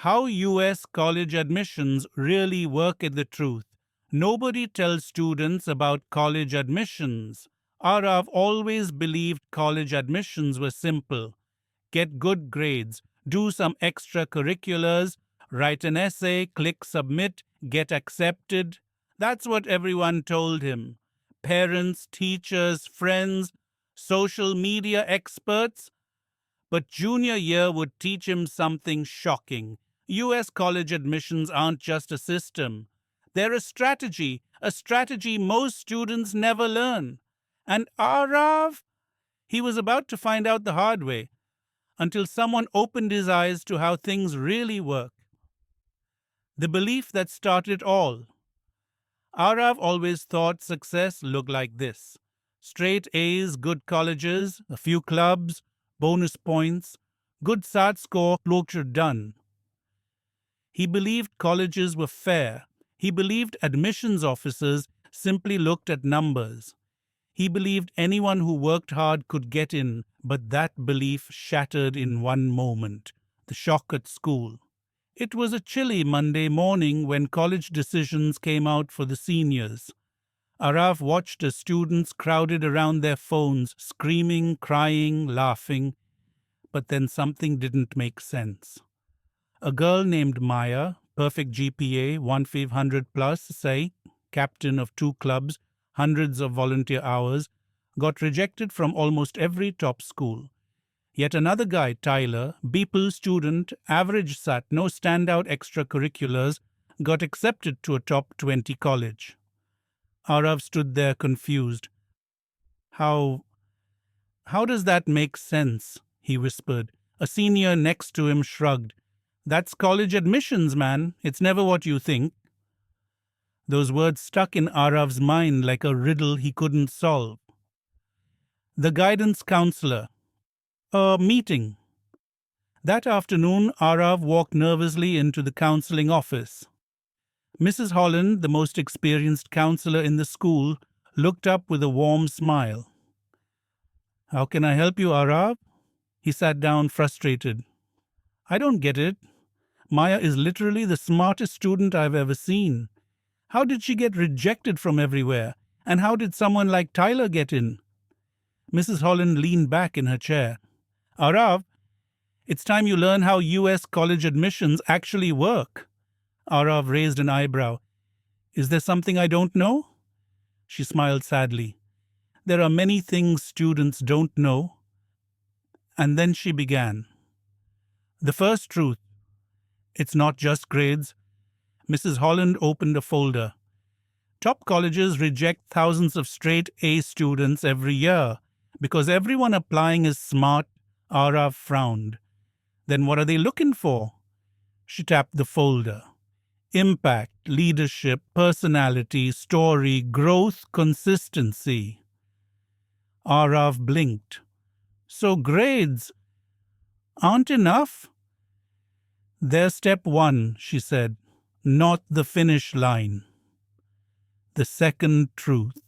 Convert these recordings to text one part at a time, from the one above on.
How US college admissions really work is the truth. Nobody tells students about college admissions. Aarav always believed college admissions were simple. Get good grades, do some extracurriculars, write an essay, click submit, get accepted. That's what everyone told him. Parents, teachers, friends, social media experts. But junior year would teach him something shocking. US college admissions aren't just a system. They're a strategy most students never learn. And Aarav, he was about to find out the hard way until someone opened his eyes to how things really work. The belief that started it all. Aarav always thought success looked like this: straight A's, good colleges, a few clubs, bonus points, good SAT score, closure done. He believed colleges were fair. He believed admissions officers simply looked at numbers. He believed anyone who worked hard could get in, but that belief shattered in one moment: the shock at school. It was a chilly Monday morning when college decisions came out for the seniors. Aarav watched as students crowded around their phones, screaming, crying, laughing. But then something didn't make sense. A girl named Maya, perfect GPA, 1,500 plus, say, captain of 2 clubs, hundreds of volunteer hours, got rejected from almost every top school. Yet another guy, Tyler, B+ student, average SAT, no standout extracurriculars, got accepted to a top 20 college. Aarav stood there confused. How does that make sense? He whispered. A senior next to him shrugged. That's college admissions, man. It's never what you think. Those words stuck in Aarav's mind like a riddle he couldn't solve. The guidance counselor. A meeting. That afternoon, Aarav walked nervously into the counseling office. Mrs. Holland, the most experienced counselor in the school, looked up with a warm smile. How can I help you, Aarav? He sat down frustrated. I don't get it. Maya is literally the smartest student I've ever seen. How did she get rejected from everywhere? And how did someone like Tyler get in? Mrs. Holland leaned back in her chair. Aarav, it's time you learn how US college admissions actually work. Aarav raised an eyebrow. Is there something I don't know? She smiled sadly. There are many things students don't know. And then she began. The first truth. It's not just grades. Mrs. Holland opened a folder. Top colleges reject thousands of straight A students every year because everyone applying is smart. Aarav frowned. Then what are they looking for? She tapped the folder. Impact, leadership, personality, story, growth, consistency. Aarav blinked. So grades aren't enough? They're step 1, she said, not the finish line. The second truth.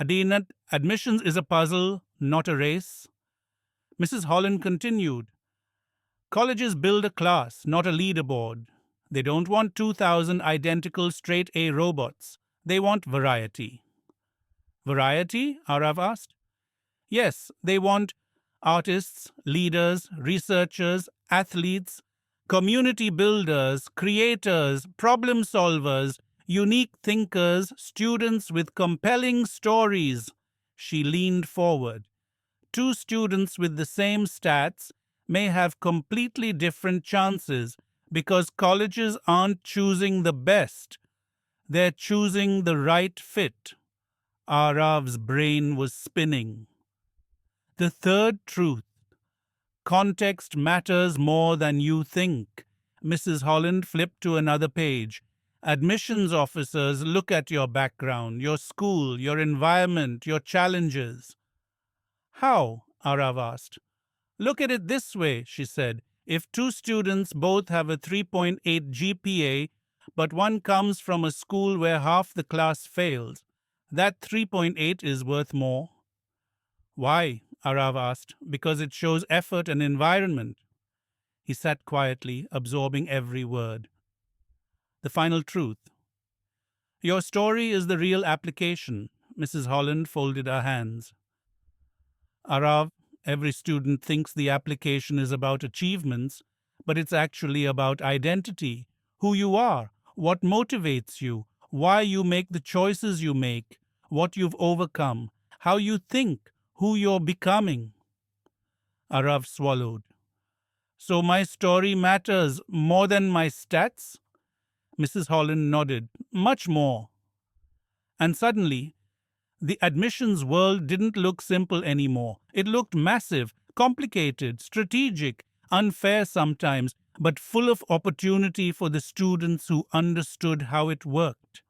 Adinat, admissions is a puzzle, not a race. Mrs. Holland continued. Colleges build a class, not a leaderboard. They don't want 2,000 identical straight A robots. They want variety. Variety? Aarav asked. Yes, they want artists, leaders, researchers, athletes, community builders, creators, problem solvers, unique thinkers, students with compelling stories. She leaned forward. 2 students with the same stats may have completely different chances because colleges aren't choosing the best. They're choosing the right fit. Aarav's brain was spinning. The third truth. Context matters more than you think. Mrs. Holland flipped to another page. Admissions officers look at your background, your school, your environment, your challenges. How? Aarav asked. Look at it this way, she said. If 2 students both have a 3.8 GPA, but one comes from a school where half the class fails, that 3.8 is worth more. Why? Aarav asked. Because it shows effort and environment. He sat quietly, absorbing every word. The final truth. Your story is the real application. Mrs. Holland folded her hands. Aarav, every student thinks the application is about achievements, but it's actually about identity, who you are, what motivates you, why you make the choices you make, what you've overcome, how you think, who you're becoming. Aarav swallowed. So my story matters more than my stats? Mrs. Holland nodded. Much more. And suddenly, the admissions world didn't look simple anymore. It looked massive, complicated, strategic, unfair sometimes, but full of opportunity for the students who understood how it worked.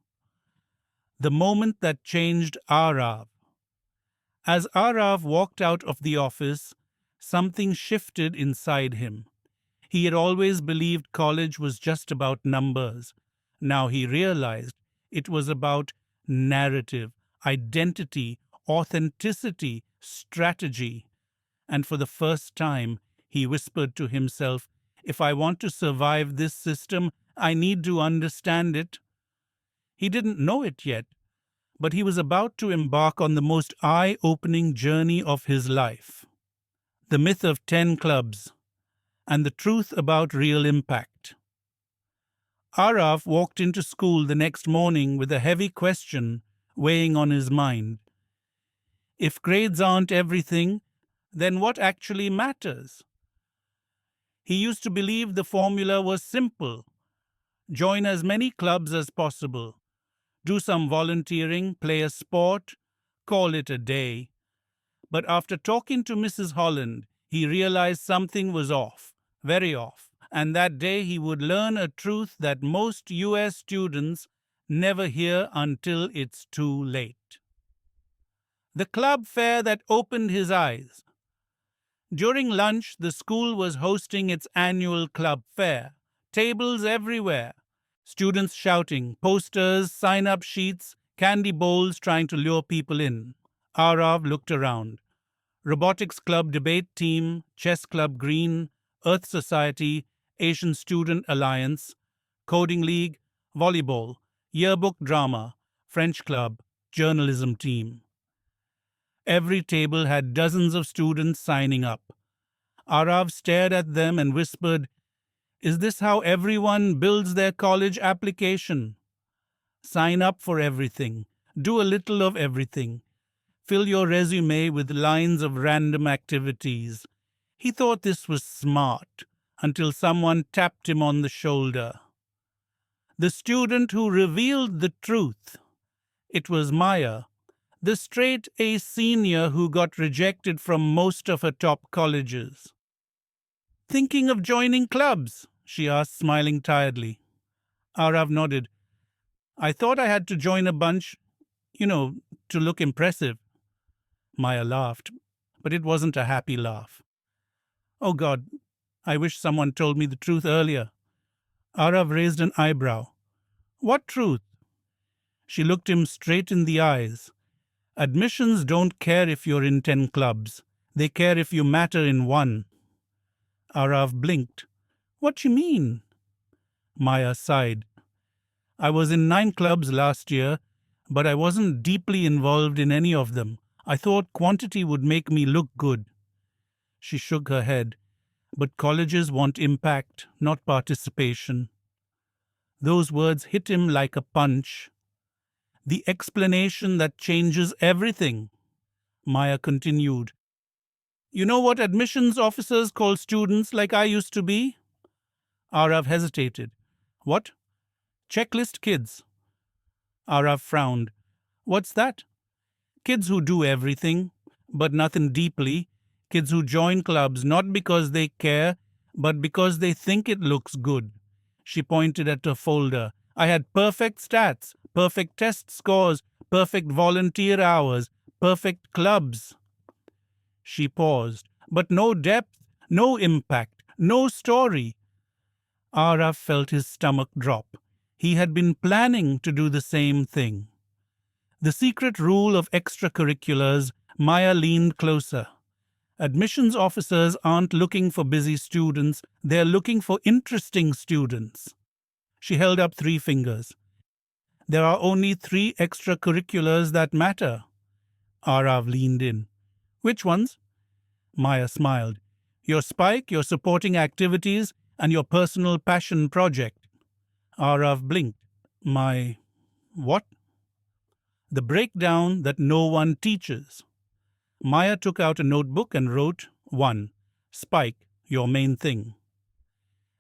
The moment that changed Aarav. As Aarav walked out of the office, something shifted inside him. He had always believed college was just about numbers. Now he realized it was about narrative, identity, authenticity, strategy. And for the first time, he whispered to himself, if I want to survive this system, I need to understand it. He didn't know it yet, but he was about to embark on the most eye-opening journey of his life. The myth of 10 clubs and the truth about real impact. Aarav walked into school the next morning with a heavy question weighing on his mind. If grades aren't everything, then what actually matters? He used to believe the formula was simple. Join as many clubs as possible. Do some volunteering, play a sport, call it a day. But after talking to Mrs. Holland, he realized something was off, very off, and that day he would learn a truth that most US students never hear until it's too late. The club fair that opened his eyes. During lunch, the school was hosting its annual club fair. Tables everywhere. Students shouting, posters, sign-up sheets, candy bowls trying to lure people in. Aarav looked around. Robotics Club debate team, Chess Club Green, Earth Society, Asian Student Alliance, Coding League, Volleyball, Yearbook Drama, French Club, Journalism team. Every table had dozens of students signing up. Aarav stared at them and whispered, is this how everyone builds their college application? Sign up for everything. Do a little of everything. Fill your resume with lines of random activities. He thought this was smart until someone tapped him on the shoulder. The student who revealed the truth. It was Maya, the straight-A senior who got rejected from most of her top colleges. Thinking of joining clubs? She asked, smiling tiredly. Aarav nodded. I thought I had to join a bunch, to look impressive. Maya laughed, but it wasn't a happy laugh. Oh God, I wish someone told me the truth earlier. Aarav raised an eyebrow. What truth? She looked him straight in the eyes. Admissions don't care if you're in 10 clubs. They care if you matter in one. Aarav blinked. What you mean? Maya sighed. I was in 9 clubs last year, but I wasn't deeply involved in any of them. I thought quantity would make me look good. She shook her head. But colleges want impact, not participation. Those words hit him like a punch. The explanation that changes everything. Maya continued. You know what admissions officers call students like I used to be? Aarav hesitated. What? Checklist kids. Aarav frowned. What's that? Kids who do everything, but nothing deeply. Kids who join clubs not because they care, but because they think it looks good. She pointed at her folder. I had perfect stats, perfect test scores, perfect volunteer hours, perfect clubs. She paused, but no depth, no impact, no story. Aarav felt his stomach drop. He had been planning to do the same thing. The secret rule of extracurriculars. Maya leaned closer. Admissions officers aren't looking for busy students, they're looking for interesting students. She held up 3 fingers. There are only 3 extracurriculars that matter. Aarav leaned in. Which ones? Maya smiled. Your spike, your supporting activities, and your personal passion project. Aarav blinked. My what? The breakdown that no one teaches. Maya took out a notebook and wrote 1. Spike, your main thing.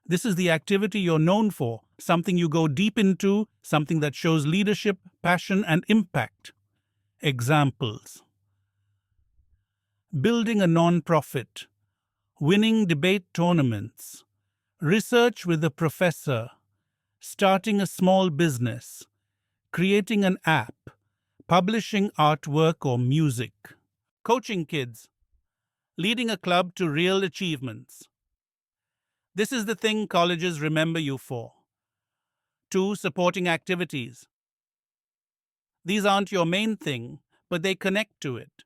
This is the activity you're known for, something you go deep into, something that shows leadership, passion, and impact. Examples: building a non-profit, winning debate tournaments, research with a professor, starting a small business, creating an app, publishing artwork or music, coaching kids, leading a club to real achievements. This is the thing colleges remember you for. 2. Supporting activities. These aren't your main thing, but they connect to it.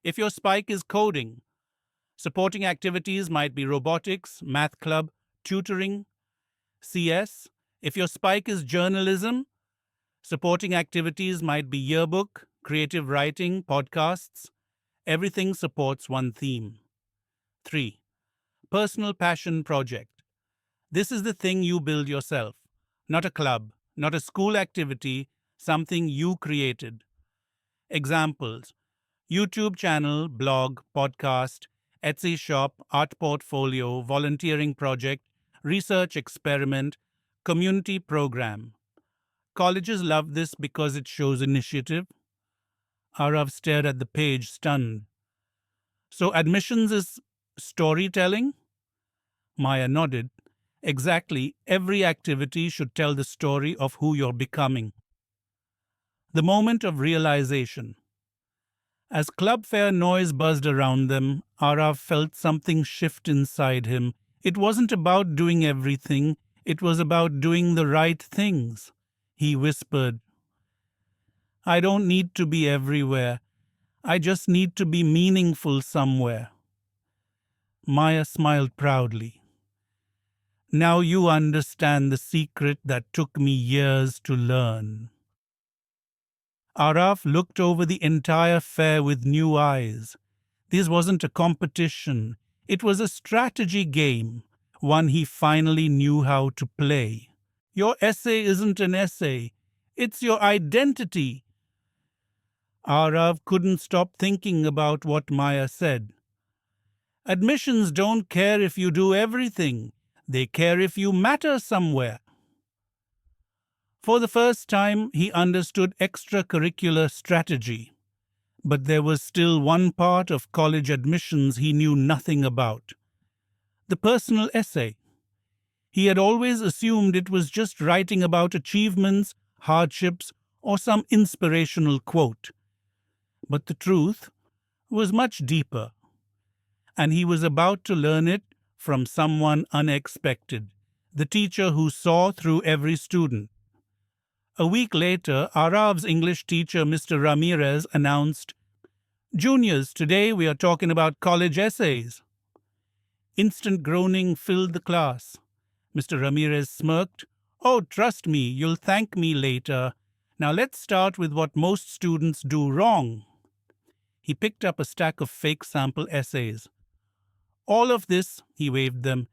If your spike is coding, supporting activities might be robotics, math club, tutoring, CS. If your spike is journalism, supporting activities might be yearbook, creative writing, podcasts. Everything supports one theme. 3. Personal passion project. This is the thing you build yourself, not a club, not a school activity, something you created. Examples: YouTube channel, blog, podcast, Etsy shop, art portfolio, volunteering project, research experiment, community program. Colleges love this because it shows initiative. Aarav stared at the page, stunned. So admissions is storytelling? Maya nodded. Exactly, every activity should tell the story of who you're becoming. The moment of realization. As club fair noise buzzed around them, Aarav felt something shift inside him. It wasn't about doing everything, it was about doing the right things. He whispered, I don't need to be everywhere. I just need to be meaningful somewhere. Maya smiled proudly. Now you understand the secret that took me years to learn. Aarav looked over the entire fair with new eyes. This wasn't a competition. It was a strategy game, one he finally knew how to play. Your essay isn't an essay. It's your identity. Aarav couldn't stop thinking about what Maya said. Admissions don't care if you do everything. They care if you matter somewhere. For the first time, he understood extracurricular strategy. But there was still one part of college admissions he knew nothing about: the personal essay. He had always assumed it was just writing about achievements, hardships, or some inspirational quote. But the truth was much deeper, and he was about to learn it from someone unexpected, the teacher who saw through every student. A week later, Aarav's English teacher, Mr. Ramirez, announced, Juniors, today we are talking about college essays. Instant groaning filled the class. Mr. Ramirez smirked. Oh, trust me, you'll thank me later. Now let's start with what most students do wrong. He picked up a stack of fake sample essays. All of this, he waved them,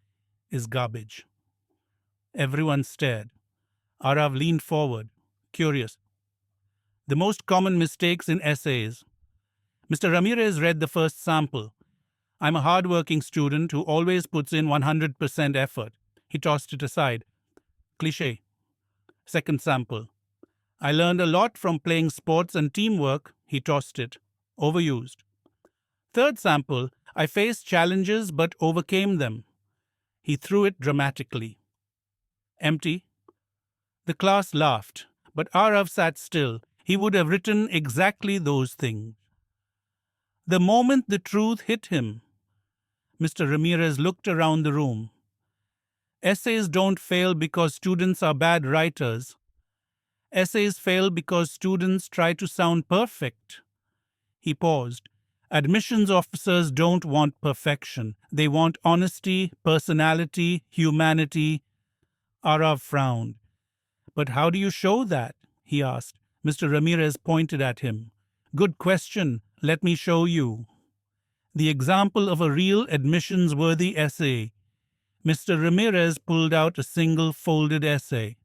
is garbage. Everyone stared. Aarav leaned forward, curious. The most common mistakes in essays. Mr. Ramirez read the first sample. I'm a hard-working student who always puts in 100% effort. He tossed it aside. Cliché. Second sample. I learned a lot from playing sports and teamwork. He tossed it. Overused. Third sample. I faced challenges but overcame them. He threw it dramatically. Empty. The class laughed, but Aarav sat still. He would have written exactly those things. The moment the truth hit him, Mr. Ramirez looked around the room. Essays don't fail because students are bad writers. Essays fail because students try to sound perfect. He paused. Admissions officers don't want perfection. They want honesty, personality, humanity. Aarav frowned. But how do you show that? He asked. Mr. Ramirez pointed at him. Good question. Let me show you. The example of a real admissions-worthy essay. Mr. Ramirez pulled out a single folded essay.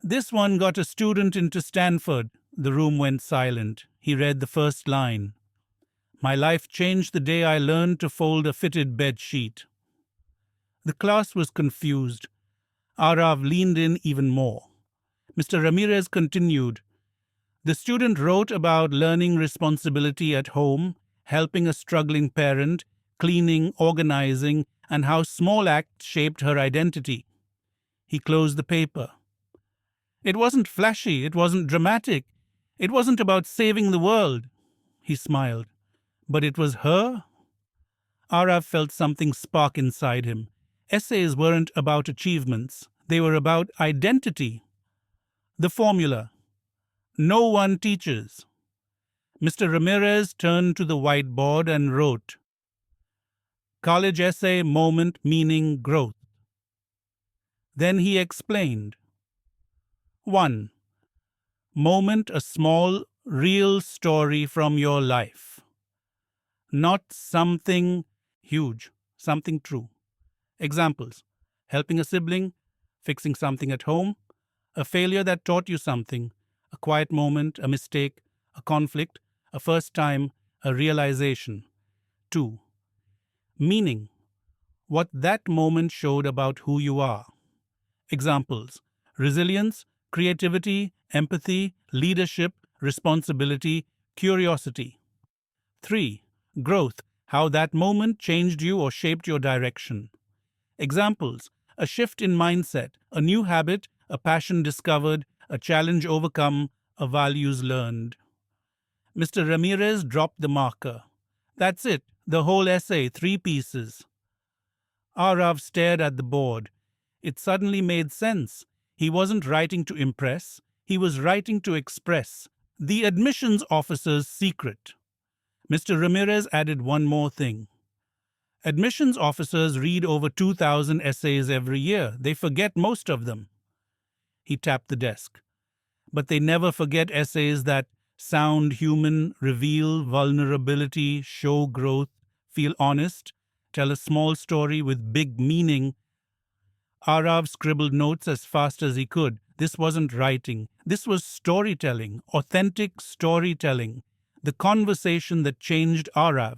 This one got a student into Stanford. The room went silent. He read the first line. My life changed the day I learned to fold a fitted bed sheet. The class was confused. Aarav leaned in even more. Mr. Ramirez continued. The student wrote about learning responsibility at home, helping a struggling parent, cleaning, organizing, and how small acts shaped her identity. He closed the paper. It wasn't flashy, it wasn't dramatic, it wasn't about saving the world. He smiled. But it was her? Aarav felt something spark inside him. Essays weren't about achievements, they were about identity. The formula. No one teaches. Mr. Ramirez turned to the whiteboard and wrote, College essay, moment, meaning, growth. Then he explained. 1. Moment, a small, real story from your life. Not something huge, something true. Examples. Helping a sibling, fixing something at home, a failure that taught you something, a quiet moment, a mistake, a conflict, a first time, a realization. 2. Meaning. What that moment showed about who you are. Examples. Resilience, creativity, empathy, leadership, responsibility, curiosity. 3. Growth, how that moment changed you or shaped your direction. Examples. A shift in mindset, a new habit, a passion discovered, a challenge overcome, a values learned. Mr. Ramirez dropped the marker. That's it, the whole essay, 3 pieces. Aarav stared at the board. It suddenly made sense. He wasn't writing to impress, he was writing to express. The admissions officer's secret. Mr. Ramirez added one more thing. Admissions officers read over 2,000 essays every year. They forget most of them. He tapped the desk. But they never forget essays that sound human, reveal vulnerability, show growth, feel honest, tell a small story with big meaning. Aarav scribbled notes as fast as he could. This wasn't writing. This was storytelling, authentic storytelling, the conversation that changed Aarav.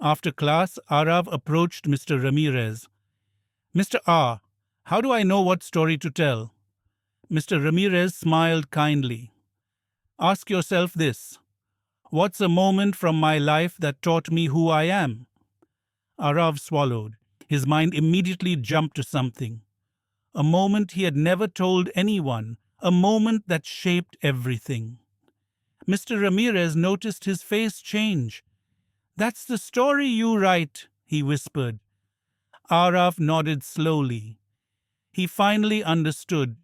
After class, Aarav approached Mr. Ramirez. Mr. R, how do I know what story to tell? Mr. Ramirez smiled kindly. Ask yourself this. What's a moment from my life that taught me who I am? Aarav swallowed. His mind immediately jumped to something. A moment he had never told anyone, a moment that shaped everything. Mr. Ramirez noticed his face change. That's the story you write, he whispered. Aarav nodded slowly. He finally understood.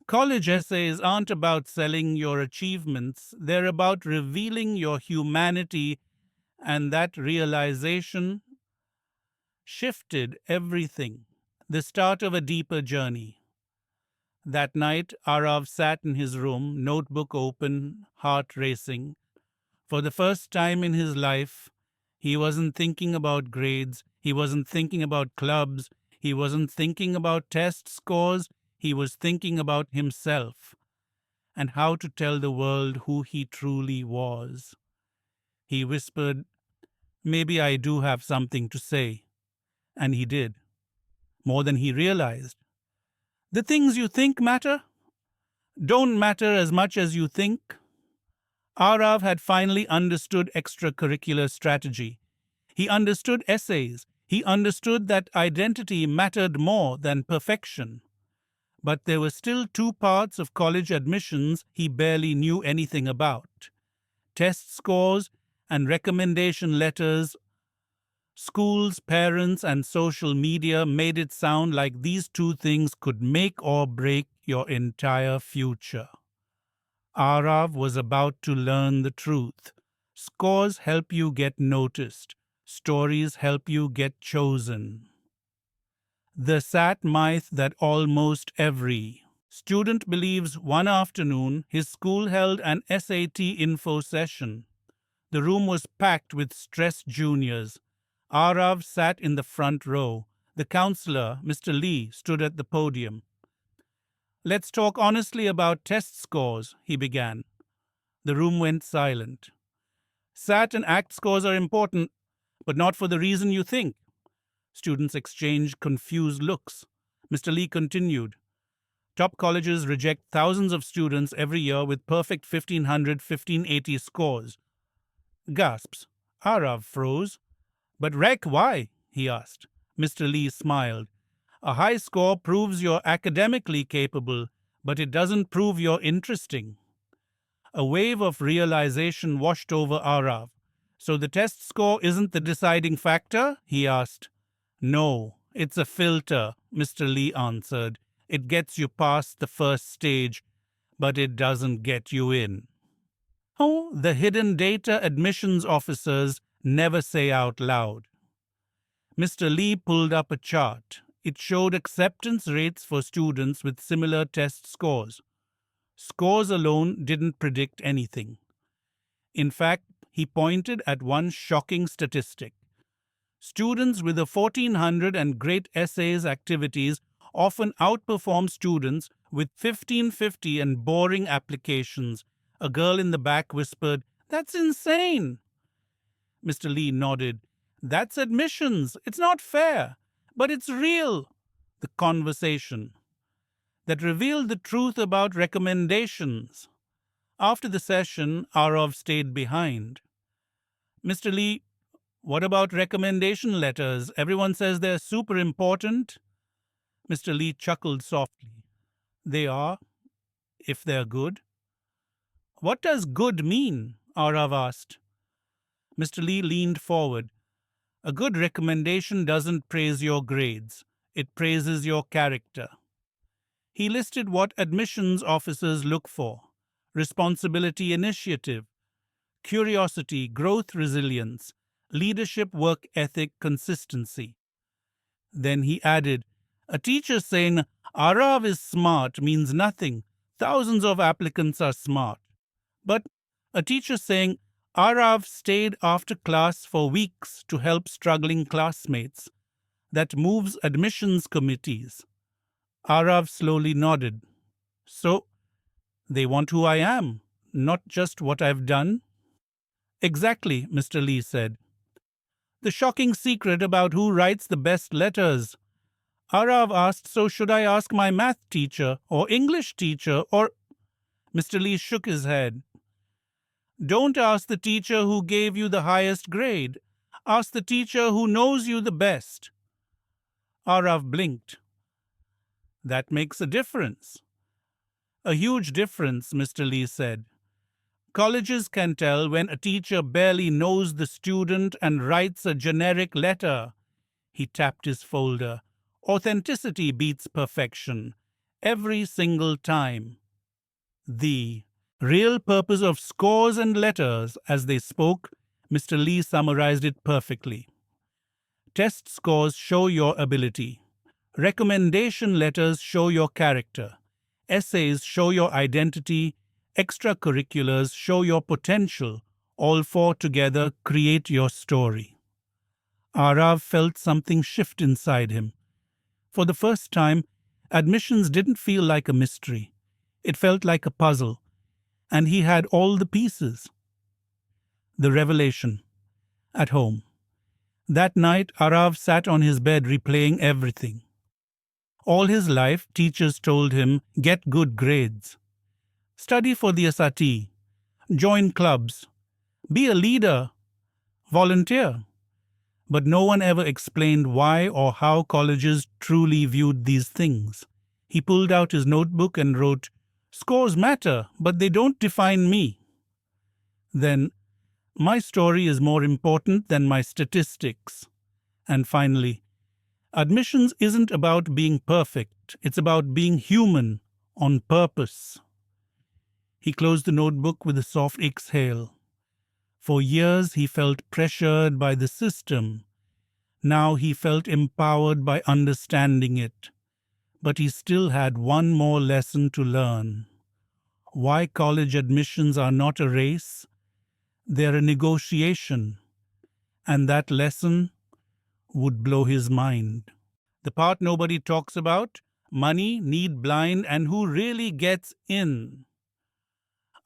College essays aren't about selling your achievements, they're about revealing your humanity, and that realization shifted everything, the start of a deeper journey. That night, Aarav sat in his room, notebook open, heart racing. For the first time in his life, he wasn't thinking about grades, he wasn't thinking about clubs, he wasn't thinking about test scores, he was thinking about himself and how to tell the world who he truly was. He whispered, maybe I do have something to say. And he did. More than he realized. The things you think matter don't matter as much as you think. Aarav had finally understood extracurricular strategy. He understood essays. He understood that identity mattered more than perfection. But there were still 2 parts of college admissions he barely knew anything about. Test scores and recommendation letters. Schools, parents, and social media made it sound like these 2 things could make or break your entire future. Aarav was about to learn the truth. Scores help you get noticed. Stories help you get chosen. The sad myth that almost every student believes. One afternoon, his school held an SAT info session. The room was packed with stressed juniors. Aarav sat in the front row. The counselor, Mr. Lee, stood at the podium. "Let's talk honestly about test scores," he began. The room went silent. "SAT and ACT scores are important, but not for the reason you think." Students exchanged confused looks. Mr. Lee continued. "Top colleges reject thousands of students every year with perfect 1500, 1580 scores." Gasps. Aarav froze. "But Rec, why?" he asked. Mr. Lee smiled. "A high score proves you're academically capable, but it doesn't prove you're interesting." A wave of realization washed over Aarav. "So the test score isn't the deciding factor?" he asked. "No, it's a filter," Mr. Lee answered. "It gets you past the first stage, but it doesn't get you in." Oh, the hidden data admissions officers never say out loud. Mr. Lee pulled up a chart. It showed acceptance rates for students with similar test scores. Scores alone didn't predict anything. In fact, he pointed at one shocking statistic. Students with a 1400 and great essays activities often outperform students with 1550 and boring applications. A girl in the back whispered, "That's insane." Mr. Lee nodded. "That's admissions. It's not fair, but it's real." The conversation that revealed the truth about recommendations. After the session, Aarav stayed behind. "Mr. Lee, what about recommendation letters? Everyone says they're super important." Mr. Lee chuckled softly. "They are, if they're good." "What does good mean?" Aarav asked. Mr. Lee leaned forward. "A good recommendation doesn't praise your grades. It praises your character." He listed what admissions officers look for: responsibility, initiative, curiosity, growth, resilience, leadership, work ethic, consistency. Then he added, "A teacher saying Aarav is smart means nothing. Thousands of applicants are smart." But a teacher saying Aarav stayed after class for weeks to help struggling classmates, that moves admissions committees. Aarav slowly nodded. "So, they want who I am, not just what I've done?" "Exactly," Mr. Lee said. "The shocking secret about who writes the best letters." Aarav asked, "So should I ask my math teacher or English teacher or—" Mr. Lee shook his head. "Don't ask the teacher who gave you the highest grade. Ask the teacher who knows you the best." Aarav blinked. "That makes a difference." "A huge difference," Mr. Lee said. "Colleges can tell when a teacher barely knows the student and writes a generic letter." He tapped his folder. "Authenticity beats perfection. Every single time." The real purpose of scores and letters, as they spoke, Mr. Lee summarized it perfectly. Test scores show your ability. Recommendation letters show your character. Essays show your identity. Extracurriculars show your potential. All four together create your story. Aarav felt something shift inside him. For the first time, admissions didn't feel like a mystery. It felt like a puzzle, and he had all the pieces. The revelation. At home. That night, Aarav sat on his bed replaying everything. All his life, teachers told him, "Get good grades. Study for the SAT. Join clubs. Be a leader. Volunteer." But no one ever explained why or how colleges truly viewed these things. He pulled out his notebook and wrote, "Scores matter, but they don't define me." Then, "My story is more important than my statistics." And finally, admissions isn't about being perfect. It's about being human on purpose. He closed the notebook with a soft exhale. For years he felt pressured by the system. Now he felt empowered by understanding it. But he still had one more lesson to learn. Why college admissions are not a race, they're a negotiation. And that lesson would blow his mind. The part nobody talks about: money, need blind, and who really gets in.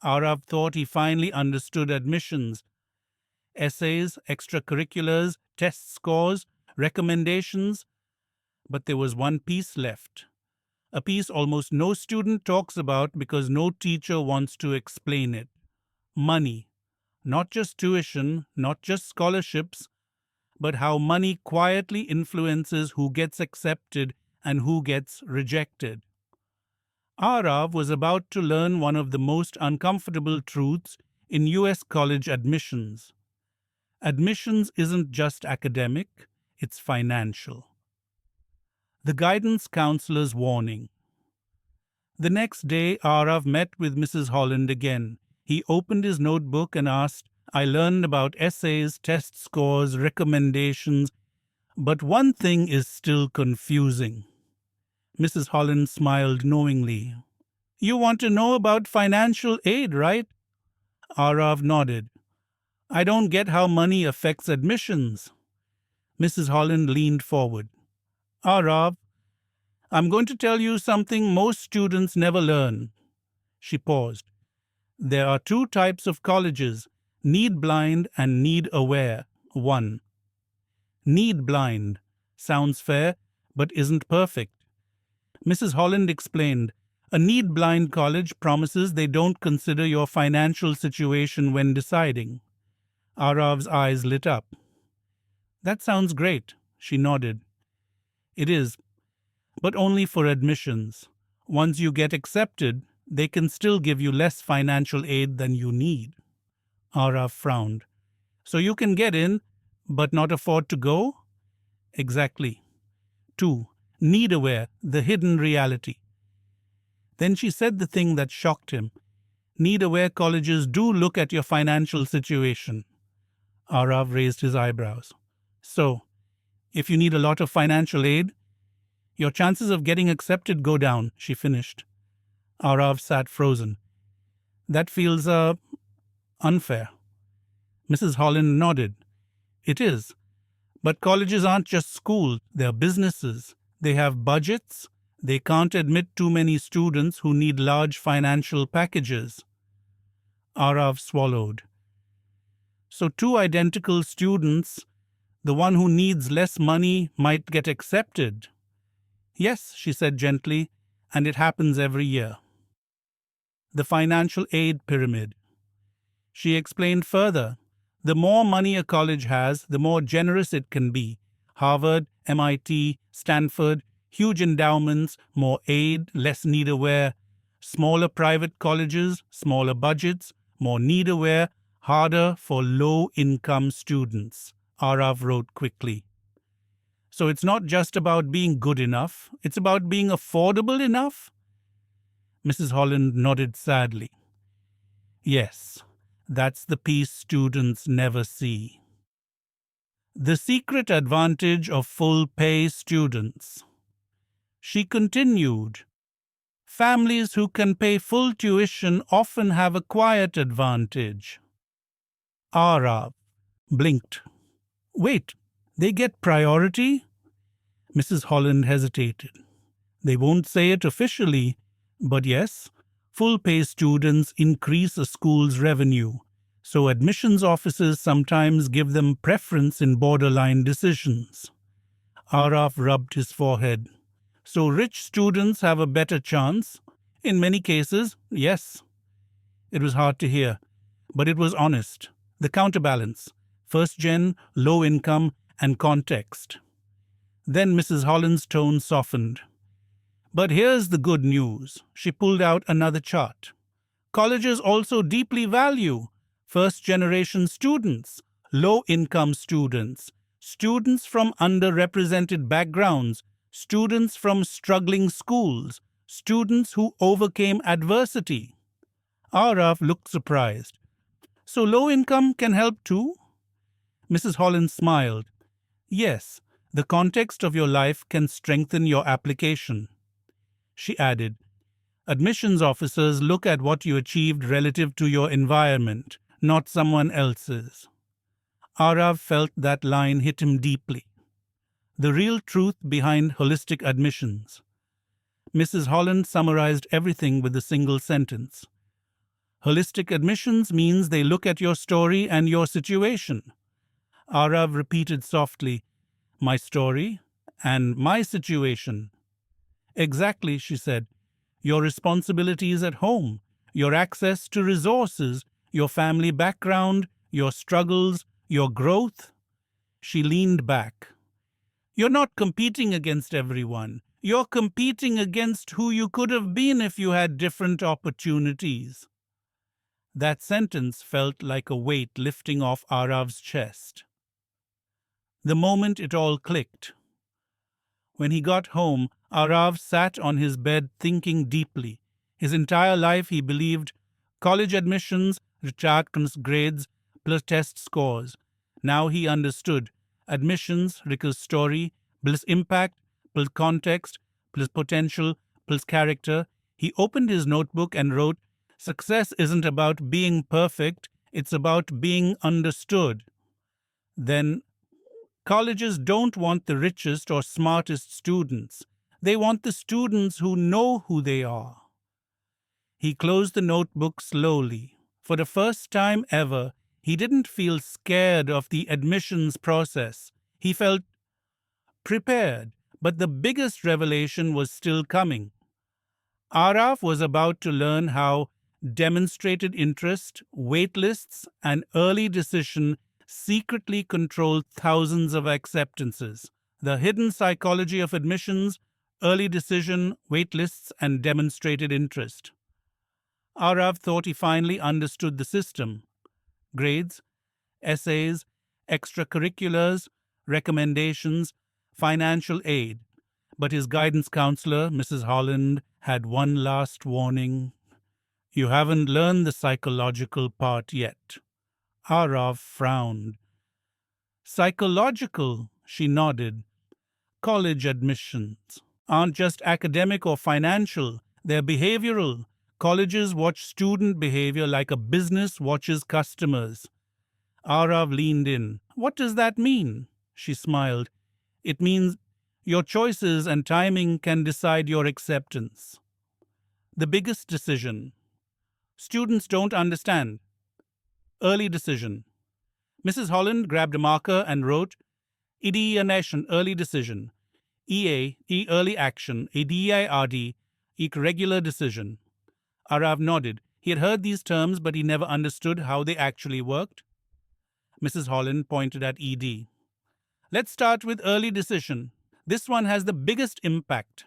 Aarav thought he finally understood admissions. Essays, extracurriculars, test scores, recommendations. But there was one piece left. A piece almost no student talks about because no teacher wants to explain it. Money. Not just tuition, not just scholarships, but how money quietly influences who gets accepted and who gets rejected. Aarav was about to learn one of the most uncomfortable truths in US college admissions. Admissions isn't just academic, it's financial. The guidance counselor's warning. The next day, Aarav met with Mrs. Holland again. He opened his notebook and asked, "I learned about essays, test scores, recommendations, but one thing is still confusing." Mrs. Holland smiled knowingly. "You want to know about financial aid, right?" Aarav nodded. "I don't get how money affects admissions." Mrs. Holland leaned forward. "Aarav, I'm going to tell you something most students never learn." She paused. "There are two types of colleges, need blind and need aware. 1. Need blind. Sounds fair, but isn't perfect. Mrs. Holland explained, a need blind college promises they don't consider your financial situation when deciding. Aarav's eyes lit up. "That sounds great," she nodded. "It is, but only for admissions. Once you get accepted, they can still give you less financial aid than you need." Aarav frowned. "So you can get in, but not afford to go?" "Exactly." 2. Need aware, the hidden reality. Then she said the thing that shocked him. Need aware colleges do look at your financial situation. Aarav raised his eyebrows. "So, if you need a lot of financial aid, your chances of getting accepted go down," she finished. Aarav sat frozen. "That feels, unfair." Mrs. Holland nodded. "It is. But colleges aren't just schools, they're businesses. They have budgets. They can't admit too many students who need large financial packages." Aarav swallowed. "So two identical students, the one who needs less money might get accepted?" "Yes," she said gently, "and it happens every year." The financial aid pyramid. She explained further. The more money a college has, the more generous it can be. Harvard, MIT, Stanford, huge endowments, more aid, less need-aware. Smaller private colleges, smaller budgets, more need-aware, harder for low-income students, Aarav wrote quickly. "So it's not just about being good enough, it's about being affordable enough?" Mrs. Holland nodded sadly. "Yes, that's the piece students never see." The secret advantage of full-pay students. She continued, "Families who can pay full tuition often have a quiet advantage." Aarav blinked. "Wait, they get priority?" Mrs. Holland hesitated. "They won't say it officially, but yes, full-pay students increase a school's revenue, so admissions officers sometimes give them preference in borderline decisions." Aarav rubbed his forehead. "So rich students have a better chance?" "In many cases, yes." It was hard to hear, but it was honest. The counterbalance: first gen, low income, and context. Then Mrs. Holland's tone softened. "But here's the good news." She pulled out another chart. "Colleges also deeply value first-generation students, low-income students, students from underrepresented backgrounds, students from struggling schools, students who overcame adversity." Aarav looked surprised. So low income can help too? Mrs. Holland smiled. Yes, the context of your life can strengthen your application. She added, admissions officers look at what you achieved relative to your environment, not someone else's. Aarav felt that line hit him deeply. The real truth behind holistic admissions. Mrs. Holland summarized everything with a single sentence. Holistic admissions means they look at your story and your situation. Aarav repeated softly, my story and my situation. Exactly, she said. Your responsibilities at home, your access to resources, your family background, your struggles, your growth. She leaned back. You're not competing against everyone. You're competing against who you could have been if you had different opportunities. That sentence felt like a weight lifting off Aarav's chest. The moment it all clicked. When he got home, Aarav sat on his bed thinking deeply. His entire life he believed college admissions returns grades plus test scores. Now he understood admissions equals story plus impact plus context plus potential plus character. He opened his notebook and wrote, success isn't about being perfect, it's about being understood. Then colleges don't want the richest or smartest students. They want the students who know who they are. He closed the notebook slowly. For the first time ever, he didn't feel scared of the admissions process. He felt prepared, but the biggest revelation was still coming. Aarav was about to learn how demonstrated interest, waitlists, and early decision secretly controlled thousands of acceptances. The hidden psychology of admissions, early decision, waitlists, and demonstrated interest. Aarav thought he finally understood the system. Grades, essays, extracurriculars, recommendations, financial aid. But his guidance counselor, Mrs. Holland, had one last warning. You haven't learned the psychological part yet. Aarav frowned. Psychological, she nodded. College admissions aren't just academic or financial, they're behavioral. Colleges watch student behavior like a business watches customers. Aarav leaned in. What does that mean? She smiled. It means your choices and timing can decide your acceptance. The biggest decision. Students don't understand. Early decision. Mrs. Holland grabbed a marker and wrote, Ideation, early decision. EA, E early action, ADIRD, E regular decision. Aarav nodded. He had heard these terms, but he never understood how they actually worked. Mrs. Holland pointed at ED. Let's start with early decision. This one has the biggest impact.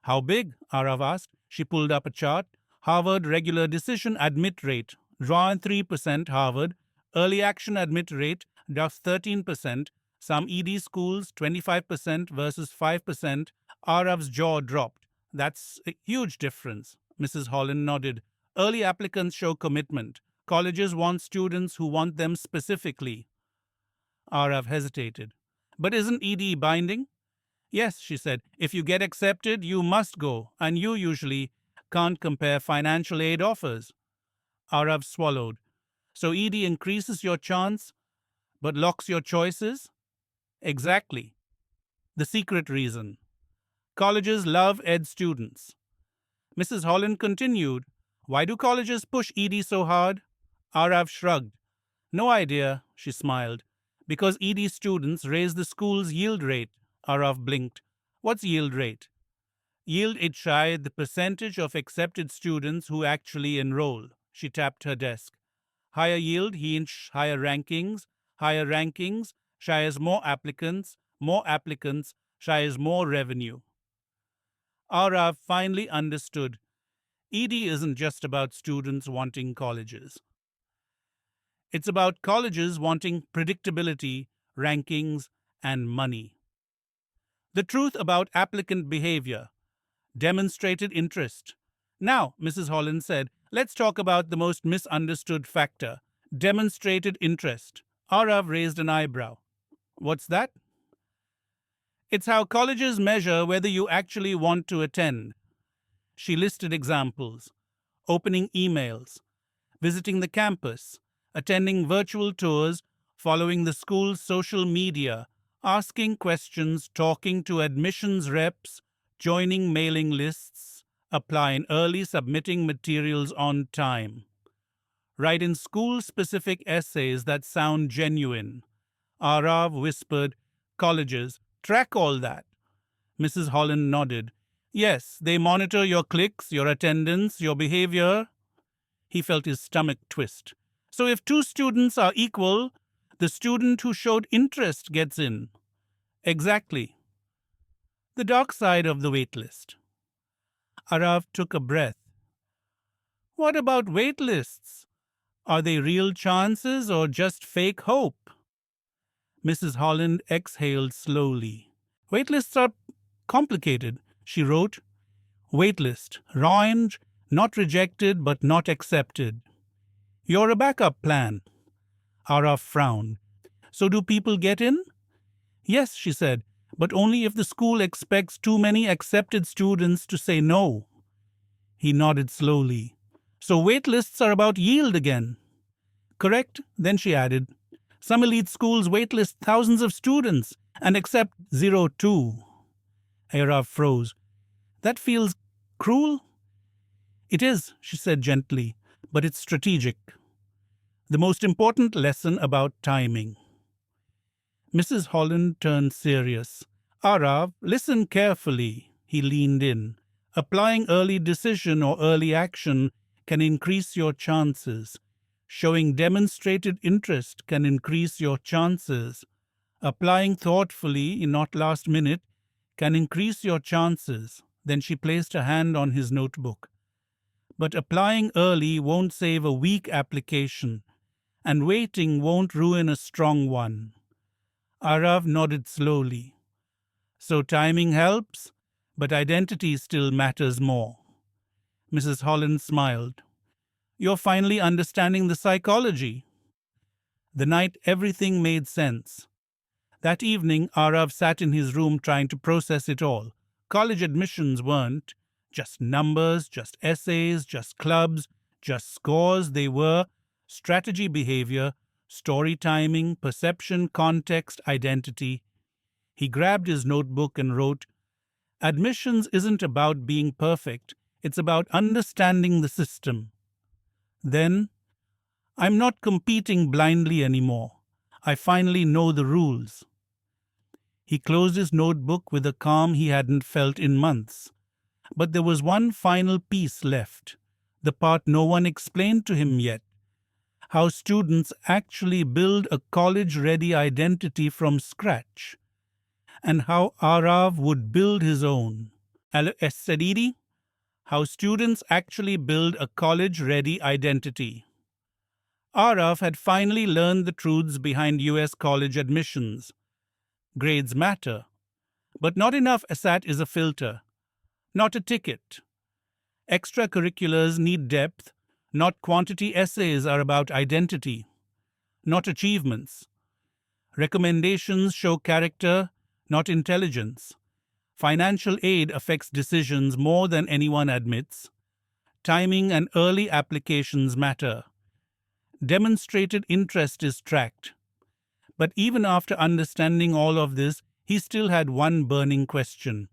How big? Aarav asked. She pulled up a chart. Harvard regular decision admit rate. Draw 3% Harvard. Early action admit rate. Just 13%. Some ED schools 25% versus 5%. Aarav's jaw dropped. That's a huge difference. Mrs. Holland nodded. Early applicants show commitment. Colleges want students who want them specifically. Aarav hesitated. But isn't ED binding? Yes, she said. If you get accepted, you must go, and you usually can't compare financial aid offers. Aarav swallowed. So ED increases your chance, but locks your choices? Exactly. The secret reason. Colleges love ed students. Mrs. Holland continued, why do colleges push ED so hard? Aarav shrugged. No idea, she smiled. Because ED students raise the school's yield rate. Aarav blinked. What's yield rate? Yield it shy the percentage of accepted students who actually enroll. She tapped her desk. Higher yield means higher rankings. Higher rankings shares more applicants. More applicants shares more revenue. Aarav finally understood. ED isn't just about students wanting colleges. It's about colleges wanting predictability, rankings, and money. The truth about applicant behavior. Demonstrated interest. Now, Mrs. Holland said, let's talk about the most misunderstood factor, Demonstrated interest. Aarav raised an eyebrow. What's that? It's how colleges measure whether you actually want to attend. She listed examples: opening emails, visiting the campus, attending virtual tours, following the school's social media, asking questions, talking to admissions reps, joining mailing lists, applying early, submitting materials on time. Write in school-specific essays that sound genuine. Aarav whispered, colleges track all that. Mrs. Holland nodded. Yes, they monitor your clicks, your attendance, your behavior. He felt his stomach twist. So if two students are equal, the student who showed interest gets in. Exactly. The dark side of the waitlist. Aarav took a breath. What about waitlists? Are they real chances or just fake hope? Mrs. Holland exhaled slowly. Waitlists are complicated, she wrote. Waitlist, range, not rejected but not accepted. You're a backup plan. Aarav frowned. So do people get in? Yes, she said, but only if the school expects too many accepted students to say no. He nodded slowly. So waitlists are about yield again. Correct, then she added. Some elite schools waitlist thousands of students and accept 0 too. Aarav froze. That feels cruel? It is, she said gently, but it's strategic. The most important lesson about timing. Mrs. Holland turned serious. Aarav, listen carefully. He leaned in. Applying early decision or early action can increase your chances. Showing demonstrated interest can increase your chances. Applying thoughtfully, not last minute, can increase your chances. Then she placed a hand on his notebook. But applying early won't save a weak application, and waiting won't ruin a strong one. Aarav nodded slowly. So timing helps, but identity still matters more. Mrs. Holland smiled. You're finally understanding the psychology. The night everything made sense. That evening, Aarav sat in his room trying to process it all. College admissions weren't just numbers, just essays, just clubs, just scores. They were strategy, behavior, story timing, perception, context, identity. He grabbed his notebook and wrote, Admissions isn't about being perfect, it's about understanding the system. Then, I'm not competing blindly anymore. I finally know the rules. He closed his notebook with a calm he hadn't felt in months. But there was one final piece left, the part no one explained to him yet. How students actually build a college-ready identity from scratch, and how Aarav would build his own. Sedidi, how students actually build a college-ready identity. Aarav had finally learned the truths behind US college admissions. Grades matter, but not enough ASAT is a filter, not a ticket. Extracurriculars need depth, not quantity. Essays are about identity, not achievements. Recommendations show character, not intelligence. Financial aid affects decisions more than anyone admits. Timing and early applications matter. Demonstrated interest is tracked. But even after understanding all of this, he still had one burning question.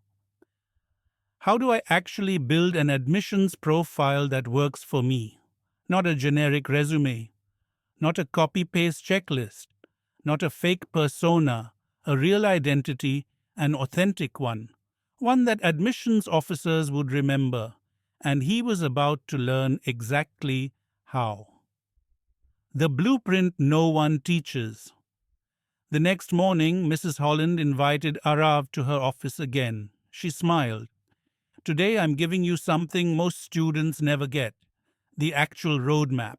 How do I actually build an admissions profile that works for me? Not a generic resume, not a copy-paste checklist, not a fake persona, a real identity, an authentic one that admissions officers would remember, and he was about to learn exactly how. The blueprint no one teaches. The next morning, Mrs. Holland invited Aarav to her office again. She smiled. Today I'm giving you something most students never get, the actual roadmap.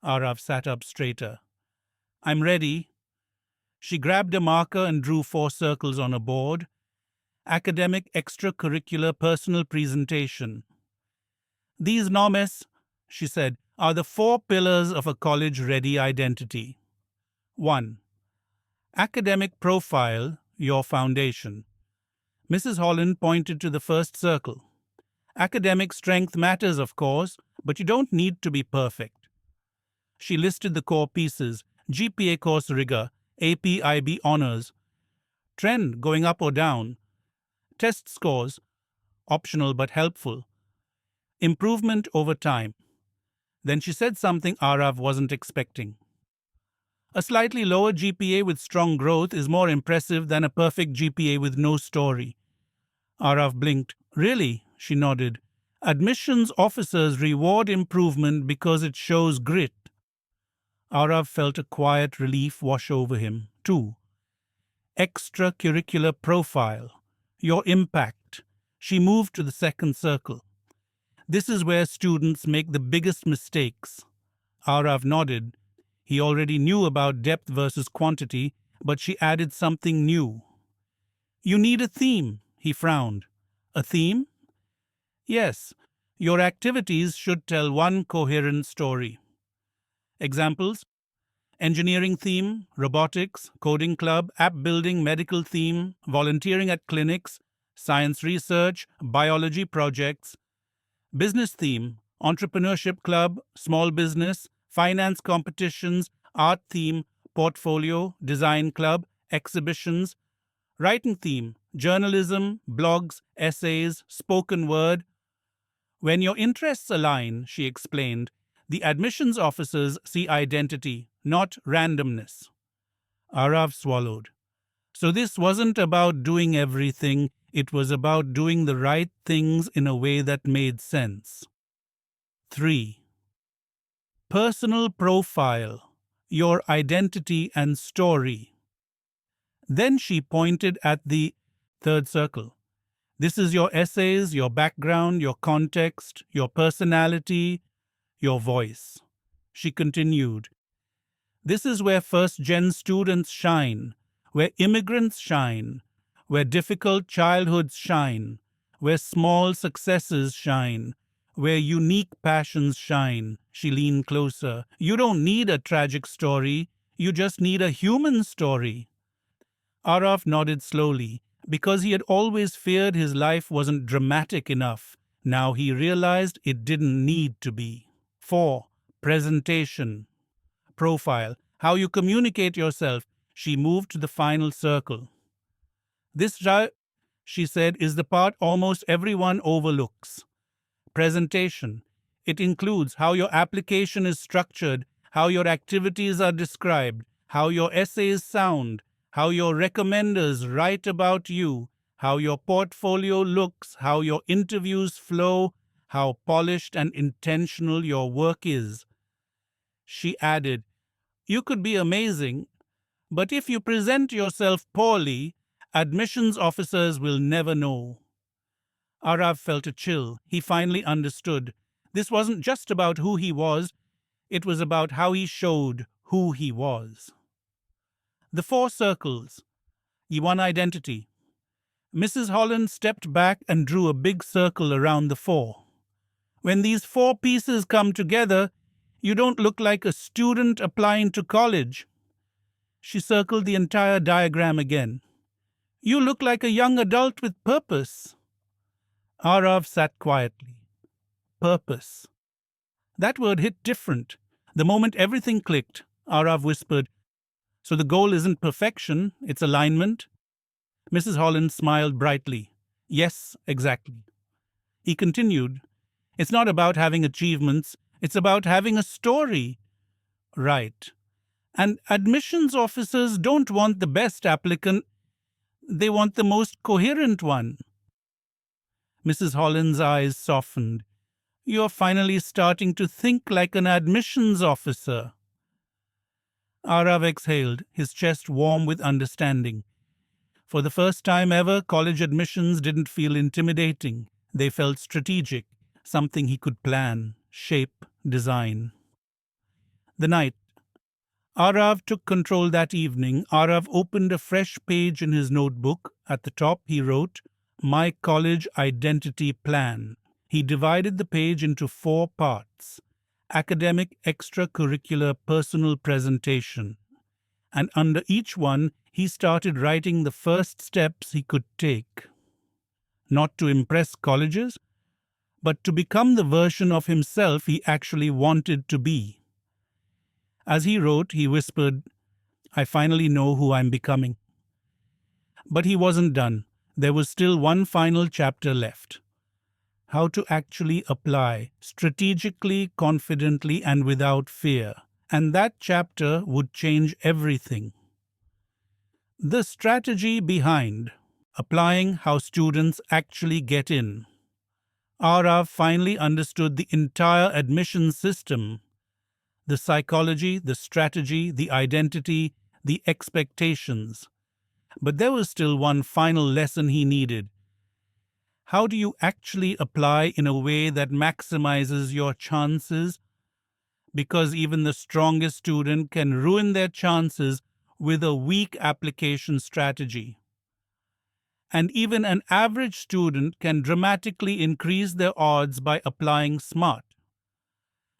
Aarav sat up straighter. I'm ready. She grabbed a marker and drew 4 circles on a board. Academic, extracurricular, personal presentation. These normes, she said, are the four pillars of a college-ready identity. 1. Academic profile, your foundation. Mrs. Holland pointed to the first circle. Academic strength matters, of course, but you don't need to be perfect. She listed the core pieces: GPA course rigor, AP/IB honors, trend going up or down, test scores, optional but helpful, improvement over time. Then she said something Aarav wasn't expecting. A slightly lower GPA with strong growth is more impressive than a perfect GPA with no story. Aarav blinked. Really? She nodded. Admissions officers reward improvement because it shows grit. Aarav felt a quiet relief wash over him. 2. Extracurricular profile. Your impact. She moved to the second circle. This is where students make the biggest mistakes. Aarav nodded. He already knew about depth versus quantity, but she added something new. You need a theme, he frowned. A theme? Yes, your activities should tell one coherent story. Examples: engineering theme, robotics, coding club, app building, medical theme, volunteering at clinics, science research, biology projects. Business theme, entrepreneurship club, small business, finance competitions, art theme, portfolio, design club, exhibitions. Writing theme, journalism, blogs, essays, spoken word. When your interests align, she explained, the admissions officers see identity, not randomness. Aarav swallowed. So this wasn't about doing everything, it was about doing the right things in a way that made sense. 3. Personal profile, your identity and story. Then she pointed at the third circle. This is your essays, your background, your context, your personality, your voice. She continued, this is where first-gen students shine, where immigrants shine, where difficult childhoods shine, where small successes shine, where unique passions shine. She leaned closer. You don't need a tragic story, you just need a human story. Aarav nodded slowly. Because he had always feared his life wasn't dramatic enough, now he realized it didn't need to be. 4. Presentation. Profile. How you communicate yourself. She moved to the final circle. This, she said, is the part almost everyone overlooks. Presentation. It includes how your application is structured, how your activities are described, how your essays sound, how your recommenders write about you, how your portfolio looks, how your interviews flow, how polished and intentional your work is. She added, you could be amazing, but if you present yourself poorly, admissions officers will never know. Aarav felt a chill. He finally understood. This wasn't just about who he was, it was about how he showed who he was. The 4 circles. One identity. Mrs. Holland stepped back and drew a big circle around the 4. When these 4 pieces come together, you don't look like a student applying to college. She circled the entire diagram again. You look like a young adult with purpose. Aarav sat quietly. Purpose. That word hit different. The moment everything clicked, Aarav whispered, so the goal isn't perfection, it's alignment? Mrs. Holland smiled brightly. Yes, exactly. He continued, it's not about having achievements, it's about having a story. Right. And admissions officers don't want the best applicant, they want the most coherent one. Mrs. Holland's eyes softened. You're finally starting to think like an admissions officer. Aarav exhaled, his chest warm with understanding. For the first time ever, college admissions didn't feel intimidating. They felt strategic, something he could plan, shape, design. The night. Aarav took control that evening. Aarav opened a fresh page in his notebook. At the top, he wrote, My College Identity Plan. He divided the page into 4 parts. academic, extracurricular, personal presentation. And under each one, he started writing the first steps he could take, not to impress colleges, but to become the version of himself he actually wanted to be. As he wrote, he whispered, "I finally know who I'm becoming." But he wasn't done. There was still one final chapter left: how to actually apply, strategically, confidently, and without fear. And that chapter would change everything. The strategy behind applying, how students actually get in. Aarav finally understood the entire admissions system: the psychology, the strategy, the identity, the expectations. But there was still one final lesson he needed. How do you actually apply in a way that maximizes your chances? Because even the strongest student can ruin their chances with a weak application strategy. And even an average student can dramatically increase their odds by applying smart.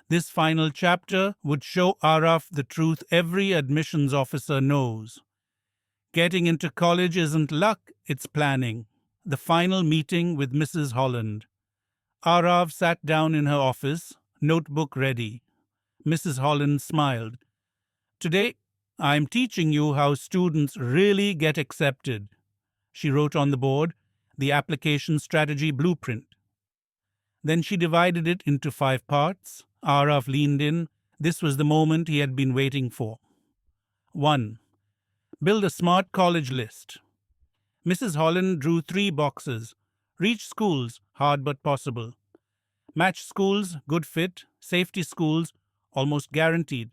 This final chapter would show Aarav the truth every admissions officer knows. Getting into college isn't luck, it's planning. The final meeting with Mrs. Holland. Aarav sat down in her office, notebook ready. Mrs. Holland smiled. "Today, I'm teaching you how students really get accepted." She wrote on the board the application strategy blueprint. Then she divided it into 5 parts. Aarav leaned in. This was the moment he had been waiting for. 1. Build a smart college list. Mrs. Holland drew 3 boxes. Reach schools, hard but possible. Match schools, good fit. Safety schools, almost guaranteed.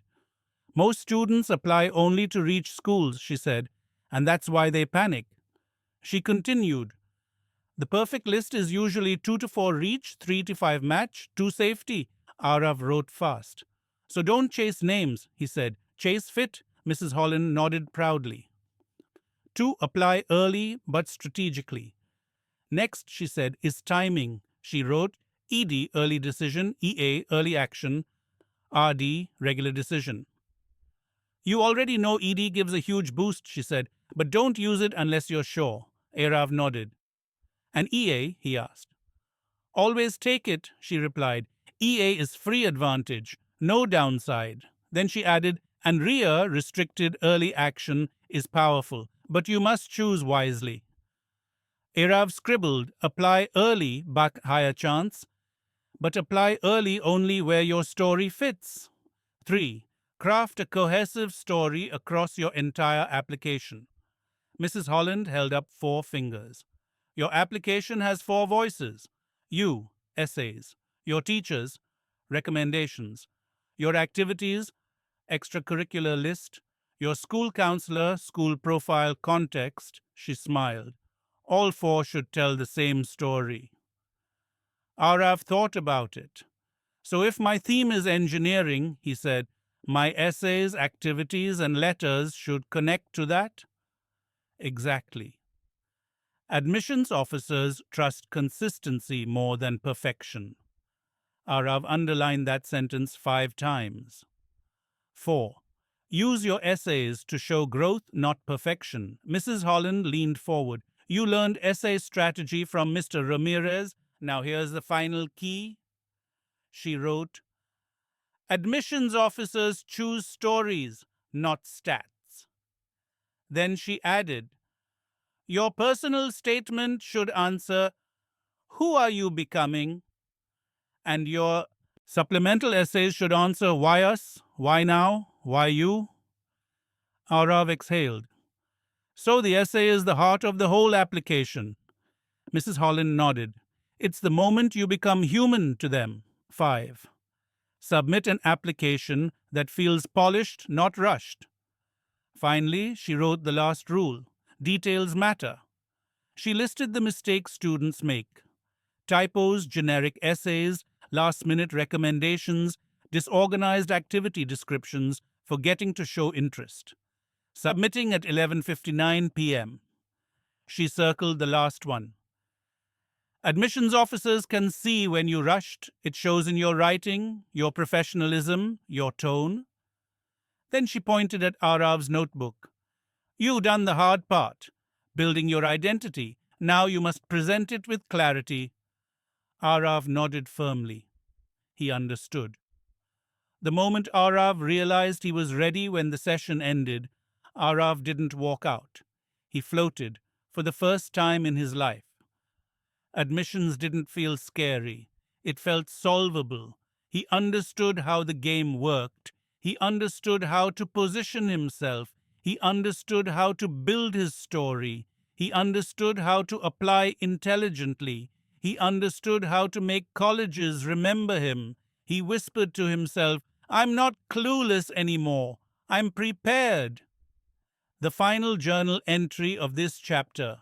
Most students apply only to reach schools, she said, and that's why they panic. She continued, the perfect list is usually 2 to 4 reach, 3 to 5 match, 2 safety. Aarav wrote fast. So don't chase names, he said. Chase fit. Mrs. Holland nodded proudly. 2. Apply early but strategically. Next, she said, is timing. She wrote ED, early decision, EA, early action, RD, regular decision. You already know ED gives a huge boost, she said, but don't use it unless you're sure. Aarav nodded. And EA? He asked. Always take it, she replied. EA is free advantage, no downside. Then she added, and REA, restricted early action, is powerful, but you must choose wisely. Aarav scribbled, apply early, but higher chance, but apply early only where your story fits. 3. Craft a cohesive story across your entire application. Mrs. Holland held up 4 fingers. Your application has 4 voices. You, essays. Your teachers, recommendations. Your activities, extracurricular list. Your school counselor, school profile, context. She smiled. All 4 should tell the same story. Aarav thought about it. So if my theme is engineering, he said, my essays, activities, and letters should connect to that? Exactly. Admissions officers trust consistency more than perfection. Aarav underlined that sentence 5 times. 4. Use your essays to show growth, not perfection. Mrs. Holland leaned forward. You learned essay strategy from Mr. Ramirez. Now here's the final key. She wrote, admissions officers choose stories, not stats. Then she added, your personal statement should answer, who are you becoming? And your supplemental essays should answer, why us? Why now? Why you? Aarav exhaled. So the essay is the heart of the whole application. Mrs. Holland nodded. It's the moment you become human to them. 5. Submit an application that feels polished, not rushed. Finally, she wrote the last rule. Details matter. She listed the mistakes students make. Typos, generic essays, last-minute recommendations, disorganized activity descriptions, forgetting to show interest. Submitting at 11:59 p.m. She circled the last one. Admissions officers can see when you rushed. It shows in your writing, your professionalism, your tone. Then she pointed at Aarav's notebook. You've done the hard part, building your identity. Now you must present it with clarity. Aarav nodded firmly. He understood. The moment Aarav realized he was ready when the session ended, Aarav didn't walk out. He floated, for the first time in his life. Admissions didn't feel scary. It felt solvable. He understood how the game worked. He understood how to position himself. He understood how to build his story. He understood how to apply intelligently. He understood how to make colleges remember him. He whispered to himself, I'm not clueless anymore. I'm prepared. The final journal entry of this chapter.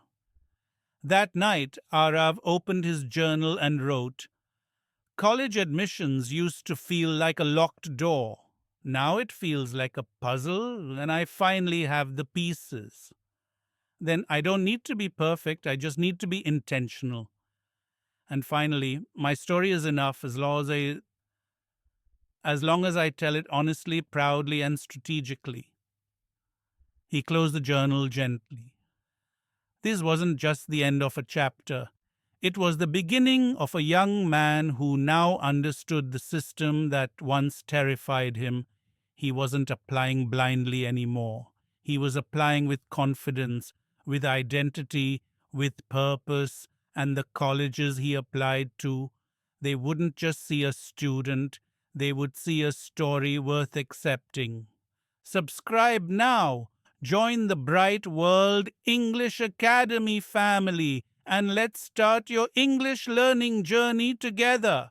That night, Aarav opened his journal and wrote, College admissions used to feel like a locked door. Now it feels like a puzzle, and I finally have the pieces. Then I don't need to be perfect, I just need to be intentional. And finally, my story is enough as long as I tell it honestly, proudly, and strategically. He closed the journal gently. This wasn't just the end of a chapter. It was the beginning of a young man who now understood the system that once terrified him. He wasn't applying blindly anymore. He was applying with confidence, with identity, with purpose, and the colleges he applied to, they wouldn't just see a student, they would see a story worth accepting. Subscribe now. Join the Bright World English Academy family and let's start your English learning journey together.